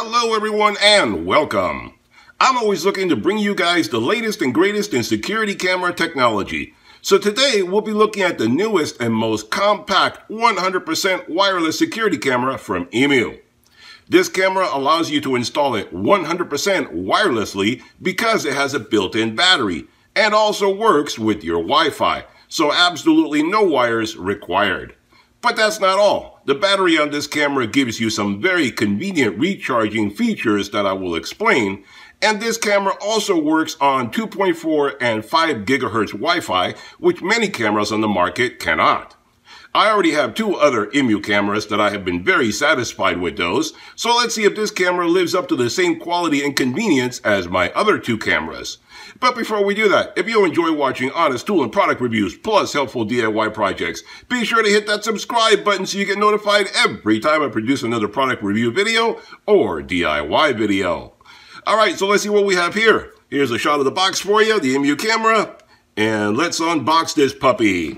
Hello everyone and welcome. I'm always looking to bring you guys the latest and greatest in security camera technology. So today we'll be looking at the newest and most compact 100% wireless security camera from Imou. This camera allows you to install it 100% wirelessly because it has a built-in battery and also works with your Wi-Fi, so absolutely no wires required. But that's not all. The battery on this camera gives you some very convenient recharging features that I will explain. And this camera also works on 2.4 and 5 GHz Wi-Fi, which many cameras on the market cannot. I already have two other Imou cameras that I have been very satisfied with those, so let's see if this camera lives up to the same quality and convenience as my other two cameras. But before we do that, if you enjoy watching honest tool and product reviews plus helpful DIY projects, be sure to hit that subscribe button so you get notified every time I produce another product review video or DIY video. Alright, so let's see what we have here. Here's a shot of the box for you, the Imou camera, and let's unbox this puppy.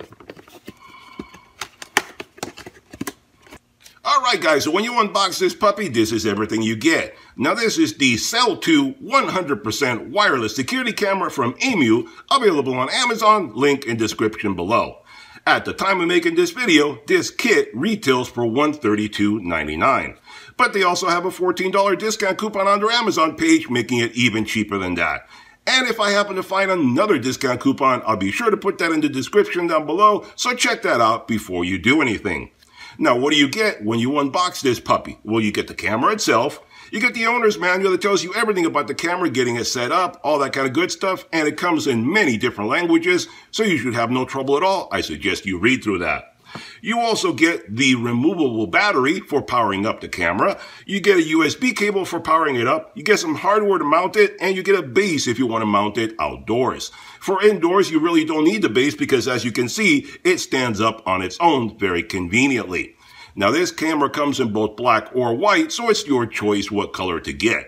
Alright guys, so when you unbox this puppy, this is everything you get. Now this is the Cell 2 100% wireless security camera from Imou, available on Amazon, link in description below. At the time of making this video, this kit retails for $132.99. But they also have a $14 discount coupon on their Amazon page, making it even cheaper than that. And if I happen to find another discount coupon, I'll be sure to put that in the description down below, so check that out before you do anything. Now, what do you get when you unbox this puppy? Well, you get the camera itself, you get the owner's manual that tells you everything about the camera, getting it set up, all that kind of good stuff, and it comes in many different languages, so you should have no trouble at all. I suggest you read through that. You also get the removable battery for powering up the camera. You get a USB cable for powering it up. You get some hardware to mount it, and you get a base if you want to mount it outdoors. For indoors, you really don't need the base because, as you can see, it stands up on its own very conveniently. Now, this camera comes in both black or white, so it's your choice what color to get.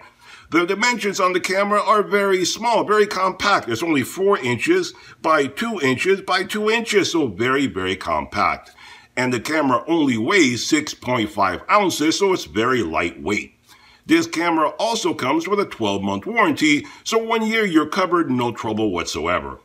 The dimensions on the camera are very small, very compact. It's only 4 inches by 2 inches by 2 inches, so very, very compact. And the camera only weighs 6.5 ounces, so it's very lightweight. This camera also comes with a 12-month warranty, so 1 year you're covered, no trouble whatsoever.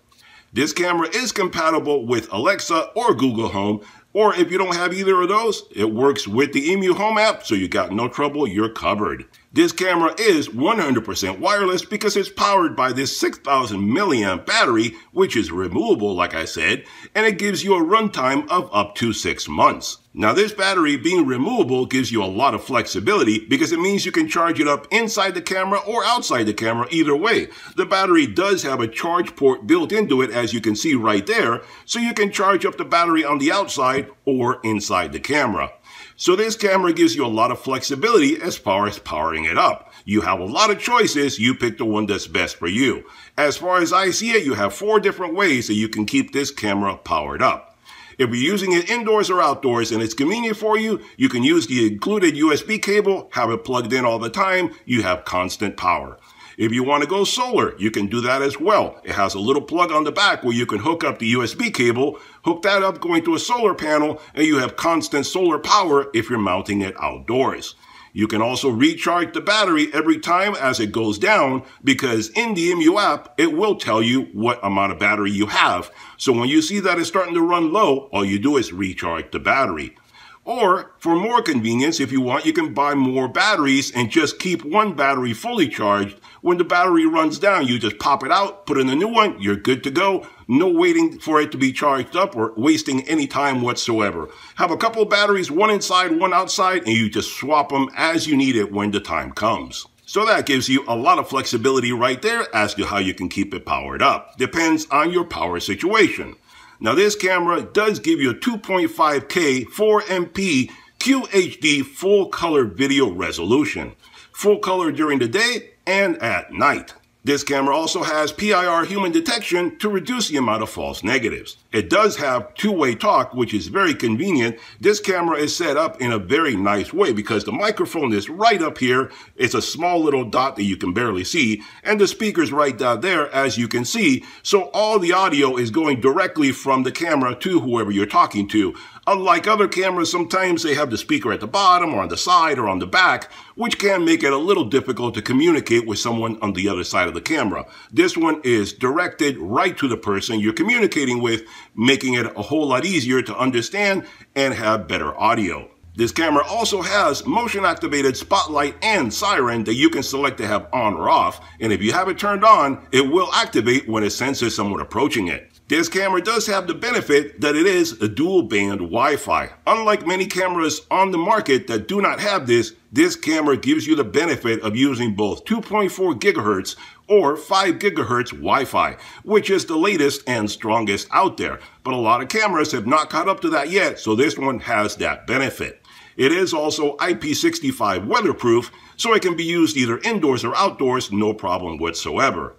This camera is compatible with Alexa or Google Home, or if you don't have either of those, it works with the Imou Home app, so you got no trouble, you're covered. This camera is 100% wireless because it's powered by this 6,000 milliamp battery, which is removable, like I said, and it gives you a runtime of up to 6 months. Now, this battery being removable gives you a lot of flexibility because it means you can charge it up inside the camera or outside the camera, either way. The battery does have a charge port built into it, as you can see right there, so you can charge up the battery on the outside or inside the camera. So this camera gives you a lot of flexibility as far as powering it up. You have a lot of choices, you pick the one that's best for you. As far as I see it, you have 4 different ways that you can keep this camera powered up. If you're using it indoors or outdoors and it's convenient for you, you can use the included USB cable, have it plugged in all the time, you have constant power. If you want to go solar, you can do that as well. It has a little plug on the back where you can hook up the USB cable, hook that up going to a solar panel, and you have constant solar power if you're mounting it outdoors. You can also recharge the battery every time as it goes down because in the Imou app, it will tell you what amount of battery you have. So when you see that it's starting to run low, all you do is recharge the battery. Or, for more convenience, if you want, you can buy more batteries and just keep one battery fully charged. When the battery runs down, you just pop it out, put in a new one, you're good to go. No waiting for it to be charged up or wasting any time whatsoever. Have a couple of batteries, one inside, one outside, and you just swap them as you need it when the time comes. So that gives you a lot of flexibility right there as to how you can keep it powered up. Depends on your power situation. Now this camera does give you a 2.5K 4MP QHD full color video resolution. Full color during the day and at night. This camera also has PIR human detection to reduce the amount of false negatives. It does have two-way talk, which is very convenient. This camera is set up in a very nice way because the microphone is right up here. It's a small little dot that you can barely see, and the speaker's right down there, as you can see. So all the audio is going directly from the camera to whoever you're talking to. Unlike other cameras, sometimes they have the speaker at the bottom or on the side or on the back, which can make it a little difficult to communicate with someone on the other side of the camera. This one is directed right to the person you're communicating with, making it a whole lot easier to understand and have better audio. This camera also has motion-activated spotlight and siren that you can select to have on or off, and if you have it turned on, it will activate when it senses someone approaching it. This camera does have the benefit that it is a dual-band Wi-Fi. Unlike many cameras on the market that do not have this, this camera gives you the benefit of using both 2.4 gigahertz or 5 gigahertz Wi-Fi, which is the latest and strongest out there. But a lot of cameras have not caught up to that yet, so this one has that benefit. It is also IP65 weatherproof, so it can be used either indoors or outdoors, no problem whatsoever.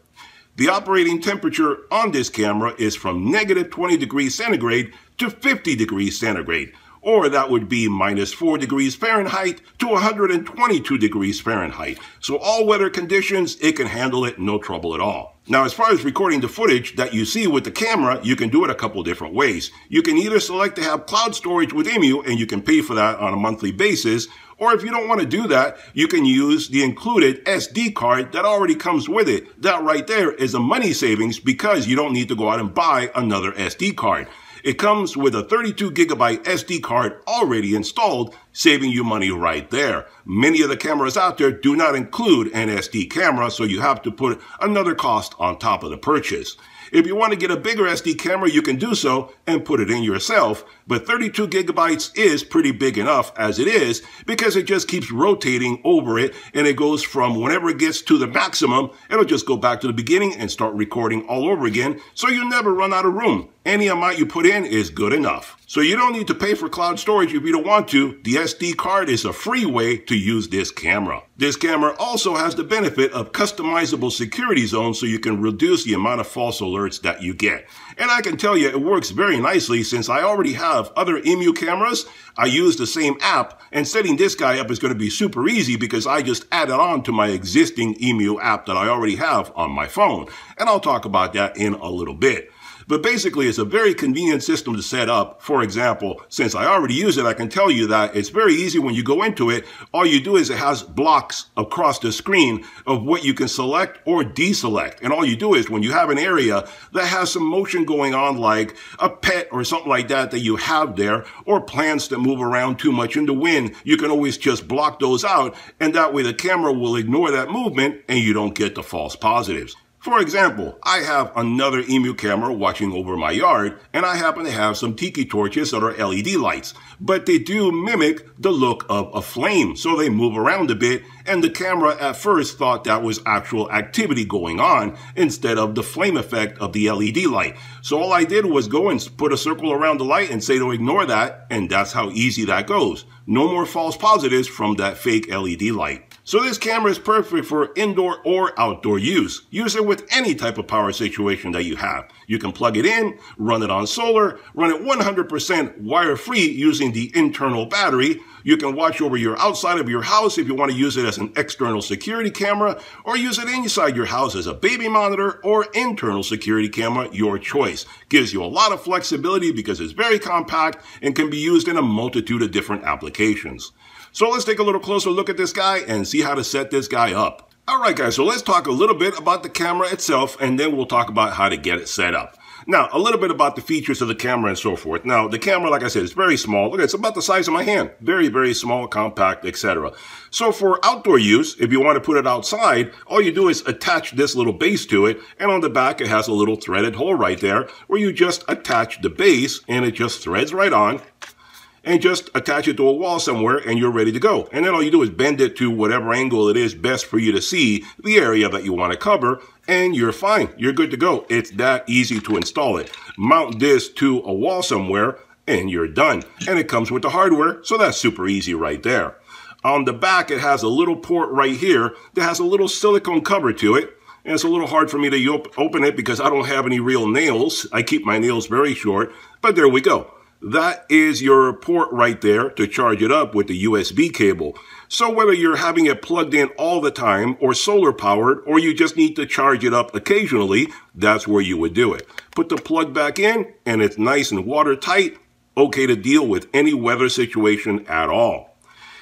The operating temperature on this camera is from negative 20 degrees centigrade to 50 degrees centigrade, or that would be minus 4 degrees Fahrenheit to 122 degrees Fahrenheit. So all weather conditions, it can handle it, no trouble at all. Now, as far as recording the footage that you see with the camera, you can do it a couple different ways. You can either select to have cloud storage with Imou, and you can pay for that on a monthly basis, or if you don't want to do that, you can use the included SD card that already comes with it. That right there is a money savings because you don't need to go out and buy another SD card. It comes with a 32 gigabyte SD card already installed, saving you money right there. Many of the cameras out there do not include an SD camera, so you have to put another cost on top of the purchase. If you want to get a bigger SD camera, you can do so and put it in yourself, but 32 gigabytes is pretty big enough as it is because it just keeps rotating over it, and it goes from whenever it gets to the maximum, it'll just go back to the beginning and start recording all over again, so you never run out of room. Any amount you put in is good enough. So you don't need to pay for cloud storage if you don't want to. The SD card is a free way to use this camera. This camera also has the benefit of customizable security zones so you can reduce the amount of false alerts that you get. And I can tell you it works very nicely since I already have other Imou cameras. I use the same app, and setting this guy up is going to be super easy because I just added on to my existing Imou app that I already have on my phone. And I'll talk about that in a little bit. But basically, it's a very convenient system to set up. For example, since I already use it, I can tell you that it's very easy when you go into it. All you do is it has blocks across the screen of what you can select or deselect. And all you do is when you have an area that has some motion going on, like a pet or something like that that you have there, or plants that move around too much in the wind, you can always just block those out. And that way the camera will ignore that movement and you don't get the false positives. For example, I have another Imou camera watching over my yard, and I happen to have some tiki torches that are LED lights, but they do mimic the look of a flame, so they move around a bit, and the camera at first thought that was actual activity going on instead of the flame effect of the LED light. So all I did was go and put a circle around the light and say to ignore that, and that's how easy that goes. No more false positives from that fake LED light. So this camera is perfect for indoor or outdoor use. Use it with any type of power situation that you have. You can plug it in, run it on solar, run it 100% wire-free using the internal battery. You can watch over your outside of your house if you want to use it as an external security camera, or use it inside your house as a baby monitor or internal security camera, your choice. Gives you a lot of flexibility because it's very compact and can be used in a multitude of different applications. So let's take a little closer look at this guy and see how to set this guy up. Alright guys, so let's talk a little bit about the camera itself, and then we'll talk about how to get it set up. Now, a little bit about the features of the camera and so forth. Now, the camera, like I said, is very small. Look, it's about the size of my hand. Very, very small, compact, etc. So for outdoor use, if you want to put it outside, all you do is attach this little base to it, and on the back it has a little threaded hole right there where you just attach the base and it just threads right on. And just attach it to a wall somewhere and you're ready to go. And then all you do is bend it to whatever angle it is best for you to see the area that you want to cover, and you're fine. You're good to go. It's that easy to install it. Mount this to a wall somewhere and you're done. And it comes with the hardware, so that's super easy right there. On the back, it has a little port right here that has a little silicone cover to it. And it's a little hard for me to open it because I don't have any real nails. I keep my nails very short, but there we go. That is your port right there to charge it up with the USB cable. So whether you're having it plugged in all the time or solar powered, or you just need to charge it up occasionally, that's where you would do it. Put the plug back in and it's nice and watertight, okay to deal with any weather situation at all.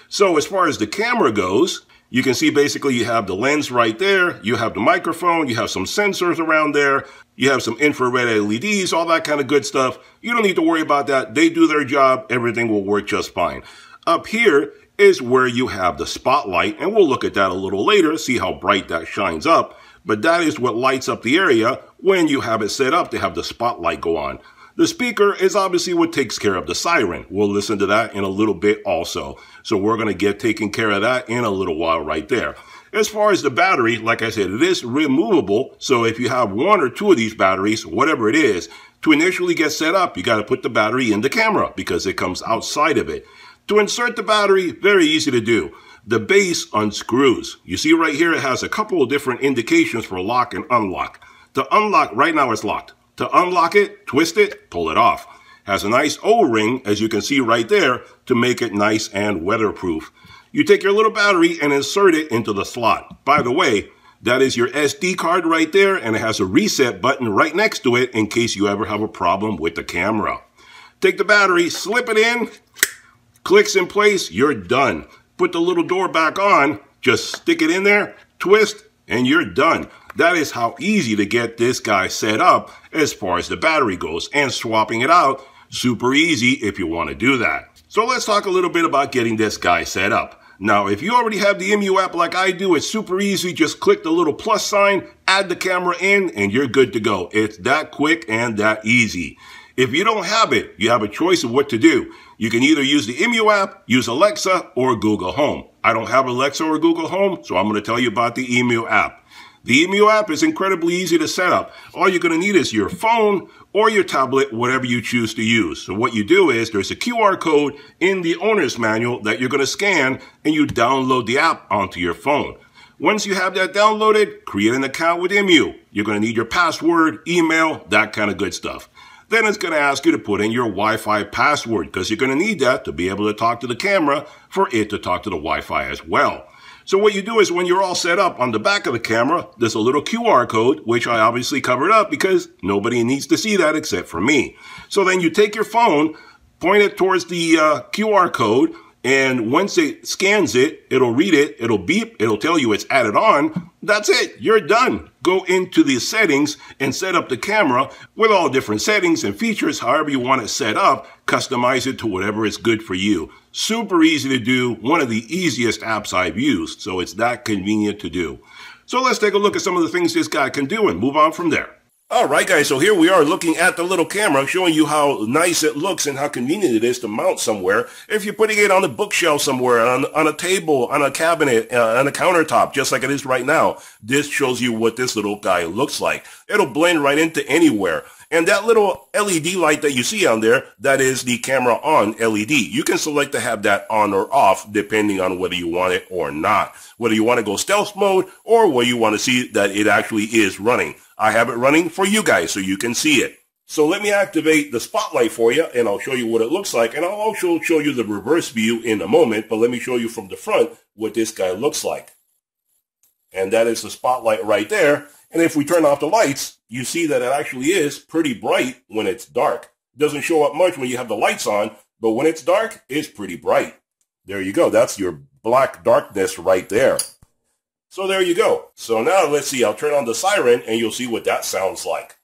So as far as the camera goes, you can see basically you have the lens right there, you have the microphone, you have some sensors around there, you have some infrared LEDs, all that kind of good stuff. You don't need to worry about that. They do their job. Everything will work just fine. Up here is where you have the spotlight, and we'll look at that a little later, see how bright that shines up. But that is what lights up the area when you have it set up to have the spotlight go on. The speaker is obviously what takes care of the siren. We'll listen to that in a little bit also. So we're going to get taken care of that in a little while right there. As far as the battery, like I said, it is removable. So if you have one or two of these batteries, whatever it is, to initially get set up, you got to put the battery in the camera because it comes outside of it. To insert the battery, very easy to do. The base unscrews. You see right here, it has a couple of different indications for lock and unlock. To unlock, right now it's locked. To unlock it, twist it, pull it off. Has a nice O-ring, as you can see right there, to make it nice and weatherproof. You take your little battery and insert it into the slot. By the way, that is your SD card right there, and it has a reset button right next to it in case you ever have a problem with the camera. Take the battery, slip it in, clicks in place, you're done. Put the little door back on, just stick it in there, twist, and you're done. That is how easy to get this guy set up as far as the battery goes, and swapping it out, super easy if you want to do that. So let's talk a little bit about getting this guy set up. Now, if you already have the Imou app like I do, it's super easy. Just click the little plus sign, add the camera in, and you're good to go. It's that quick and that easy. If you don't have it, you have a choice of what to do. You can either use the Imou app, use Alexa, or Google Home. I don't have Alexa or Google Home, so I'm going to tell you about the Imou app. The Imou app is incredibly easy to set up. All you're going to need is your phone or your tablet, whatever you choose to use. So what you do is there's a QR code in the owner's manual that you're going to scan, and you download the app onto your phone. Once you have that downloaded, create an account with Imou. You're going to need your password, email, that kind of good stuff. Then it's going to ask you to put in your Wi-Fi password because you're going to need that to be able to talk to the camera for it to talk to the Wi-Fi as well. So what you do is when you're all set up, on the back of the camera, there's a little QR code, which I obviously covered up because nobody needs to see that except for me. So then you take your phone, point it towards the QR code, and once it scans it, it'll read it, it'll beep, it'll tell you it's added on. That's it. You're done. Go into the settings and set up the camera with all different settings and features, however you want it set up. Customize it to whatever is good for you. Super easy to do. One of the easiest apps I've used, so it's that convenient to do. So let's take a look at some of the things this guy can do and move on from there. All right, guys, so here we are looking at the little camera, showing you how nice it looks and how convenient it is to mount somewhere. If you're putting it on a bookshelf somewhere, on a table, on a cabinet, on a countertop, just like it is right now, this shows you what this little guy looks like. It'll blend right into anywhere. And that little LED light that you see on there, that is the camera on LED. You can select to have that on or off depending on whether you want it or not. Whether you want to go stealth mode or whether you want to see that it actually is running. I have it running for you guys so you can see it. So let me activate the spotlight for you and I'll show you what it looks like. And I'll also show you the reverse view in a moment, but let me show you from the front what this guy looks like. And that is the spotlight right there. And if we turn off the lights, you see that it actually is pretty bright when it's dark. It doesn't show up much when you have the lights on, but when it's dark, it's pretty bright. There you go. That's your black darkness right there. So there you go. So now let's see. I'll turn on the siren and you'll see what that sounds like.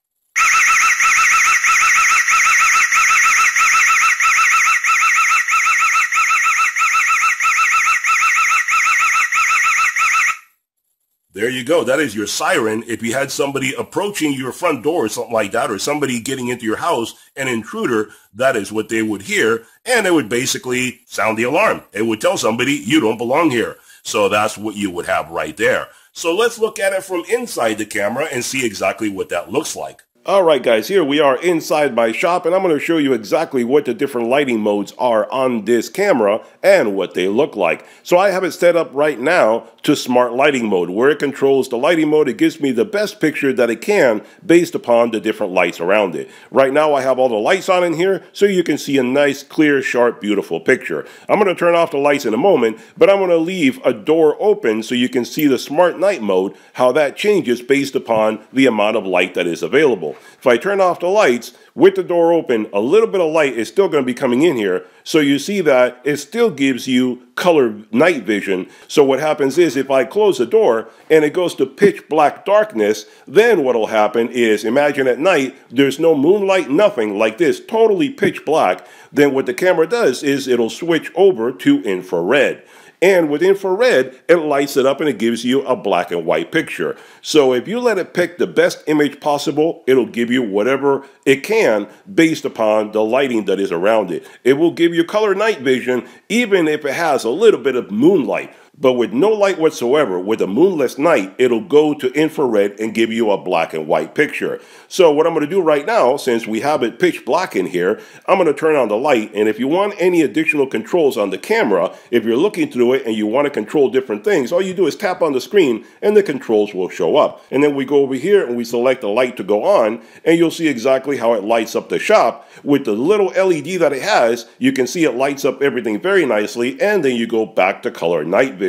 There you go. That is your siren. If you had somebody approaching your front door or something like that, or somebody getting into your house, an intruder, that is what they would hear. And it would basically sound the alarm. It would tell somebody you don't belong here. So that's what you would have right there. So let's look at it from inside the camera and see exactly what that looks like. Alright guys, here we are inside my shop and I'm going to show you exactly what the different lighting modes are on this camera and what they look like. So I have it set up right now to smart lighting mode, where it controls the lighting mode. It gives me the best picture that it can based upon the different lights around it. Right now I have all the lights on in here so you can see a nice, clear, sharp, beautiful picture. I'm going to turn off the lights in a moment, but I'm going to leave a door open so you can see the smart night mode, how that changes based upon the amount of light that is available. If I turn off the lights, with the door open, a little bit of light is still going to be coming in here. So you see that it still gives you color night vision. So what happens is if I close the door and it goes to pitch black darkness, then what will happen is, imagine at night, there's no moonlight, nothing like this, totally pitch black. Then what the camera does is it'll switch over to infrared. And with infrared, it lights it up and it gives you a black and white picture. So if you let it pick the best image possible, it'll give you whatever it can based upon the lighting that is around it. It will give you color night vision even if it has a little bit of moonlight. But with no light whatsoever, with a moonless night, it'll go to infrared and give you a black and white picture. So what I'm going to do right now, since we have it pitch black in here, I'm going to turn on the light. And if you want any additional controls on the camera, if you're looking through it and you want to control different things, all you do is tap on the screen and the controls will show up. And then we go over here and we select the light to go on, and you'll see exactly how it lights up the shop. With the little LED that it has, you can see it lights up everything very nicely, and then you go back to color night vision.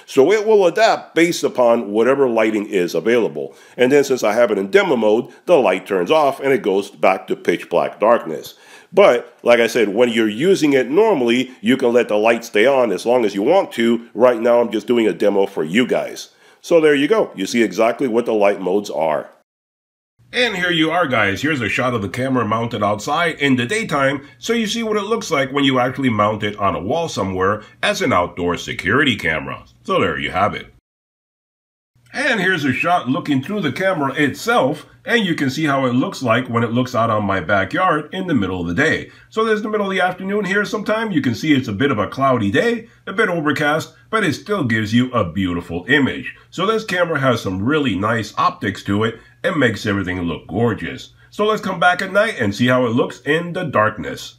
So it will adapt based upon whatever lighting is available. And then since I have it in demo mode, the light turns off and it goes back to pitch black darkness. But like I said, when you're using it normally, you can let the light stay on as long as you want to. Right now I'm just doing a demo for you guys. So there you go. You see exactly what the light modes are. And here you are guys, here's a shot of the camera mounted outside in the daytime, so you see what it looks like when you actually mount it on a wall somewhere as an outdoor security camera. So there you have it. And here's a shot looking through the camera itself, and you can see how it looks like when it looks out on my backyard in the middle of the day. So there's the middle of the afternoon here sometime. You can see it's a bit of a cloudy day, a bit overcast, but it still gives you a beautiful image. So this camera has some really nice optics to it and makes everything look gorgeous. So let's come back at night and see how it looks in the darkness.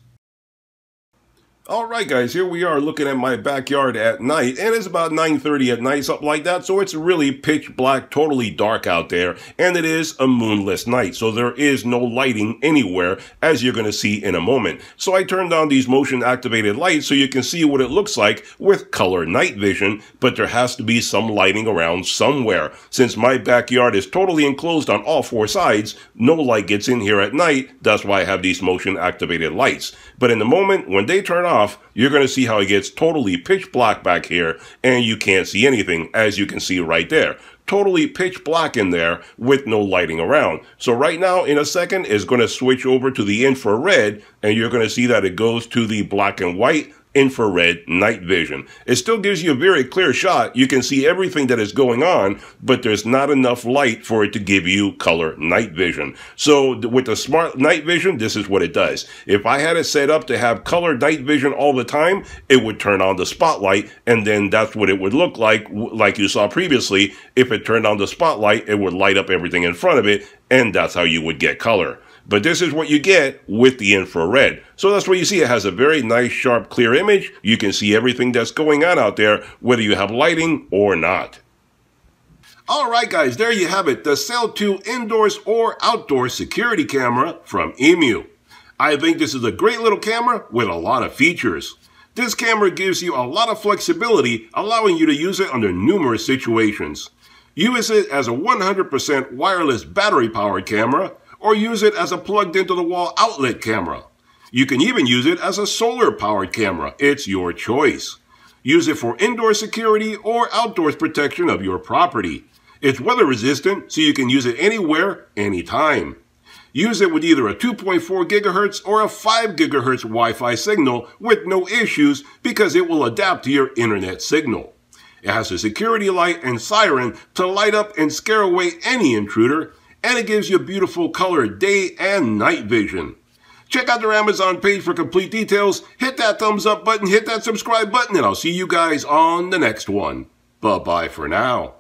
Alright guys, here we are looking at my backyard at night, and it's about 9:30 at night, something like that, so it's really pitch black, totally dark out there, and it is a moonless night, so there is no lighting anywhere, as you're going to see in a moment. So I turned on these motion activated lights so you can see what it looks like with color night vision, but there has to be some lighting around somewhere. Since my backyard is totally enclosed on all four sides, no light gets in here at night, that's why I have these motion activated lights. But in the moment, when they turn off, you're going to see how it gets totally pitch black back here, and you can't see anything, as you can see right there. Totally pitch black in there with no lighting around. So right now, in a second, it's going to switch over to the infrared, and you're going to see that it goes to the black and white infrared night vision. It still gives you a very clear shot. You can see everything that is going on, but there's not enough light for it to give you color night vision. So with the smart night vision, this is what it does. If I had it set up to have color night vision all the time, it would turn on the spotlight, and then that's what it would look like you saw previously. If it turned on the spotlight, it would light up everything in front of it, and that's how you would get color. But this is what you get with the infrared. So that's what you see. It has a very nice, sharp, clear image. You can see everything that's going on out there, whether you have lighting or not. Alright guys, there you have it. The Cell 2 indoors or outdoor security camera from Imou. I think this is a great little camera with a lot of features. This camera gives you a lot of flexibility, allowing you to use it under numerous situations. Use it as a 100% wireless battery-powered camera, or use it as a plugged-into-the-wall outlet camera. You can even use it as a solar-powered camera. It's your choice. Use it for indoor security or outdoors protection of your property. It's weather-resistant, so you can use it anywhere, anytime. Use it with either a 2.4 gigahertz or a 5 gigahertz Wi-Fi signal with no issues because it will adapt to your internet signal. It has a security light and siren to light up and scare away any intruder, and it gives you beautiful color day and night vision. Check out their Amazon page for complete details. Hit that thumbs up button, hit that subscribe button, and I'll see you guys on the next one. Bye-bye for now.